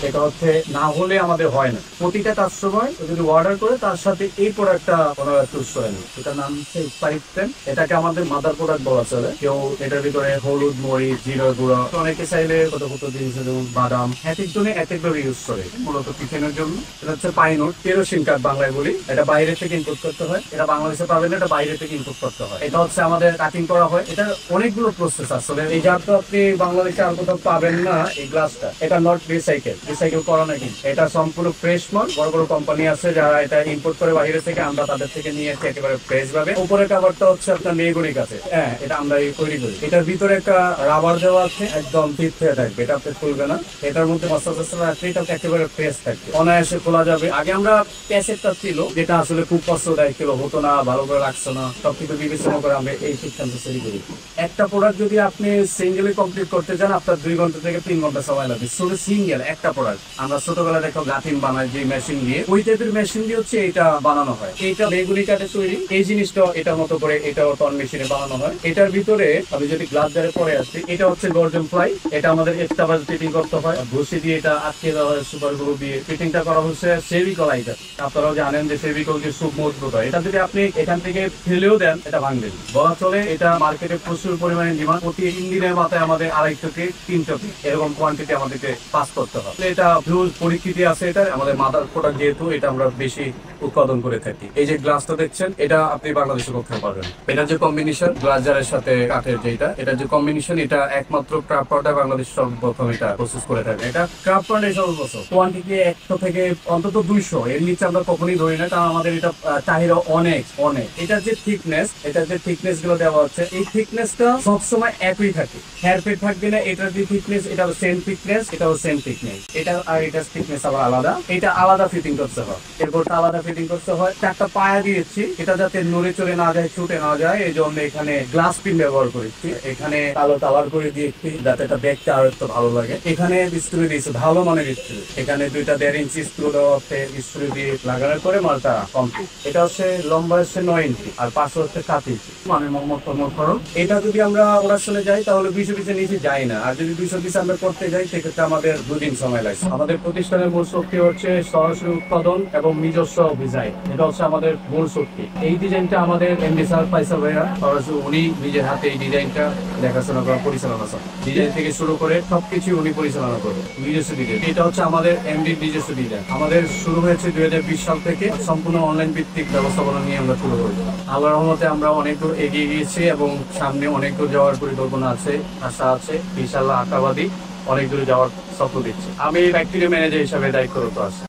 এটা হচ্ছে না হলে আমাদের হয় না। প্রতিটা কাস্টমার যদি অর্ডার করে তার সাথে এই প্রোডাক্টটা ওনারা চুজ করে নেন। এটার নাম হচ্ছে স্পাইক পেন। এটাকে আমাদের মাদার প্রোডাক্ট বলা চলে। কেউ এটার ভিতরে হলুদ, মরিচ, জিরা গুঁড়ো, অনেকে চাইলে কত কত জিনিস যেমন বাদাম এক একজনে এক একভাবে ইউজ করে, মূলত টিফিনের জন্য। এটা হচ্ছে পাইনুট, কেরোসিন কাঠ বাংলায় বলি। এটা বাইরে থেকে ইম্পোর্ট করতে হয়, এটা বাংলাদেশে পাবেন না, এটা বাইরে থেকে ইম্পোর্ট করতে হয়। এটা হচ্ছে আমাদের কাটিং করা হয়। এটা অনেকগুলো প্রসেস আসলে, এই জারটা আপনি বাংলাদেশে আর কোথাও পাবেন না। এই গ্লাসটা এটা নট রিসাইকেল করা নাকি, এটা সম্পূর্ণ ফ্রেশ মাল। বড় বড় কোম্পানি আছে যারা এটা ইম্পোর্ট করে বাইরে থেকে, আমরা তাদের থেকে নিয়ে এসে একেবারে ফ্রেশ ভাবে। উপরে কাভারটা হচ্ছে আপনার মেহগনি কাছে, হ্যাঁ এটা আমরা তৈরি করি। এটার ভিতরে একটা রাবার দেওয়া আছে, একদম ফিট হয়ে থাকবে, এটা আপনি খুলবে না। এটার মধ্যে মশলা রাখলে এটা একেবারে ফ্রেশ থাকবে, অনায়াসে খোলা যাবে। আগে আমরা ক্যাসেটটা ছিল, যেটা আসলে খুব কষ্টদায়ক ছিল, হতো না, ভালো করে রাখছো না, সবকিছু বিবেচনা করে আমরা এই সিস্টেমটা তৈরি করি। একটা প্রোডাক্ট যদি আপনি সিঙ্গেলি কমপ্লিট করতে চান, আপনার 2 ঘন্টা থেকে 3 ঘন্টা সময় লাগবে শুধু সিঙ্গেল একটা প্রোডাক্ট। আমরা ছোটবেলায় দেখো গাথিন বানাই যে মেশিন দিয়ে, ওই টাইপের মেশিন দিয়ে হচ্ছে এটা বানানো হয়। এইটা বেগুনি কাঠে তৈরি, এই জিনিসটা এটার মতো করে এটাও টন মেশিনে বানানো হয়। এটার ভিতরে আমি যদি গ্লাস জারে পরে আসছি, এটা হচ্ছে গর্জন ফ্লাই। এটা আমাদের এক্সট্রা বাজ ফিটিং করতে হয়, ঘষি দিয়ে এটা আটকে দেওয়া হয়, সুপার গ্লু দিয়ে ফিটিংটা করা হচ্ছে ফেভিকল আইটার। আপনারাও জানেন যে ফেভিকল যে খুব মজবুত হয়। এটা যদি আপনি এখান থেকে ফেলেও দেন, এটা ভাঙবে বলা চলে। এটা মার্কেটে প্রচুর পরিমাণে ডিমান্ড। প্রতি ইঞ্জিনের মাথায় আমাদের 2.5 থেকে 3 টপি এরকম কোয়ান্টিটি আমাদেরকে পাস করতে হয়। এটা হিউজ পরিস্থিতি আছে। এটা আমাদের মাদার প্রোডাক্ট, যেহেতু এটা আমরা বেশি উৎপাদন করে থাকি। এই যে গ্লাসটা দেখছেন, এটা আপনি বাংলাদেশে করতে পারবেন। এটা যে কম্বিনেশন গ্লাস জারের সাথে কাঠের, যেটা এটা যে কম্বিনেশন, এটা একমাত্র ক্রাফট পাউডার বাংলাদেশ সর্বপ্রথম এটা প্রসেস করে থাকে। এটা ক্রাফট পাউডার সর্বপ্রথম কোয়ান্টিটি 100 থেকে অন্তত 200 এর নিচে আমরা কখনোই ধরি না, কারণ আমাদের এটা চাহিদা অনেক অনেক। এটার যে থিকনেস গুলো দেওয়া হচ্ছে, এই থিকনেসটা সবসময় একই থাকে, হেয়ারফেট থাকবে না। এটার যে থিকনেস, এটাও সেম থিকনেস, এটাও সেম থিকনেস। এটা আর এটার থিকনেস আবার আলাদা, এটা আলাদা ফিটিং করতে হয়, এরপরটা আলাদা ফিটিং করতে হয়। চারটা পায়া দিয়েছি, এটা যাতে নড়ে চলে না যায়, ছুটে না যায়, এই জন্য এখানে গ্লাস পিন ব্যবহার করেছি। এখানে কালো কালার করে দিয়েছি যাতে এটা দেখতে আরো একটু ভালো লাগে। এখানে স্ক্রু দিয়েছি, ভালো মানের স্ক্রু। এখানে 2টা 1.5 ইঞ্চি স্ক্রু দেওয়া হচ্ছে, স্ক্রু দিয়ে লাগানোর পরে মালটা কমপ্লিট। এটা হচ্ছে লম্বা হচ্ছে 9 ইঞ্চি আর পাশে হচ্ছে 7 ইঞ্চি। মানে খরচ। এটা যদি আমরা প্রোডাকশনে যাই তাহলে 200 পিসের নিচে যাই না, আর যদি 200 পিস আমরা করতে যাই সেক্ষেত্রে আমাদের 2 দিন সময় লাগছে। আমাদের প্রতিষ্ঠানের মূল শক্তি হচ্ছে সরাসরি উৎপাদন এবং নিজস্ব ডিজাইন, এটা হচ্ছে আমাদের মূল শক্তি। এই ডিজাইনটা আমাদের এমডি স্যার ফাইসাল ভাইয়া সরাসরি উনি নিজের হাতে এই ডিজাইনটা দেখাশোনা করা, পরিচালনা করেন। ডিজাইন থেকে শুরু করে সবকিছু উনি পরিচালনা করেন, নিজস্ব ডিজাইন। এটা হচ্ছে আমাদের এমডি নিজস্ব ডিজাইন। আমাদের শুরু হয়েছে 2020 সাল থেকে, সম্পূর্ণ অনলাইন ভিত্তিক ব্যবস্থাপনা নিয়ে আমরা শুরু করি। আল্লাহর রহমতে আমরা অনেক দূর এগিয়ে গিয়েছি এবং সামনে অনেক দূর যাওয়ার পরিকল্পনা আছে, আশা আছে। ইনশাআল্লাহ আশাবাদী, অনেক দূরে যাওয়ার স্বপ্ন দিচ্ছি। আমি ফ্যাক্টরি ম্যানেজার হিসাবে দায়িত্বরত আছি।